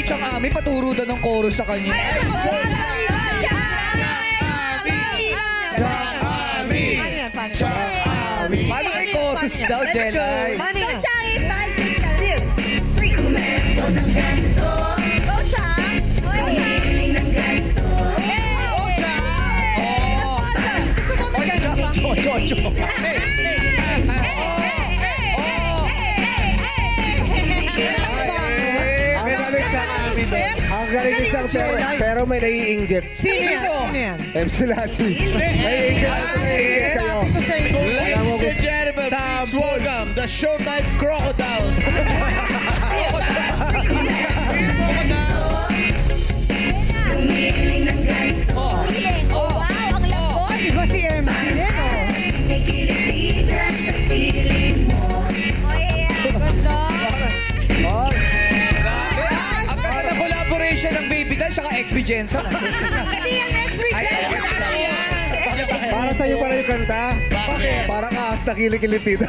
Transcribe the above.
Chang Ami, paturo daw ng chorus sa kanya. Paano may chorus daw, Jelay? Go, Changi! 5, 6, 2, 3. Go, Chang! Ang galing ni Chang pero may naiinggit. Sino yan? MC Lassie. Naiinggit kayo. Ladies and gentlemen, please welcome the Showtime Crocodiles. Oh, wow! Ang lambot! Iba si MC din, oh. Oh, yeah! Ganda! Oh, Ang ganda ng collaboration ng Baby Doll saka XB Jensen. Hindi yan next week! para sa'yo pala yung kanta. Bakit? Parang ahas na kilikilitid.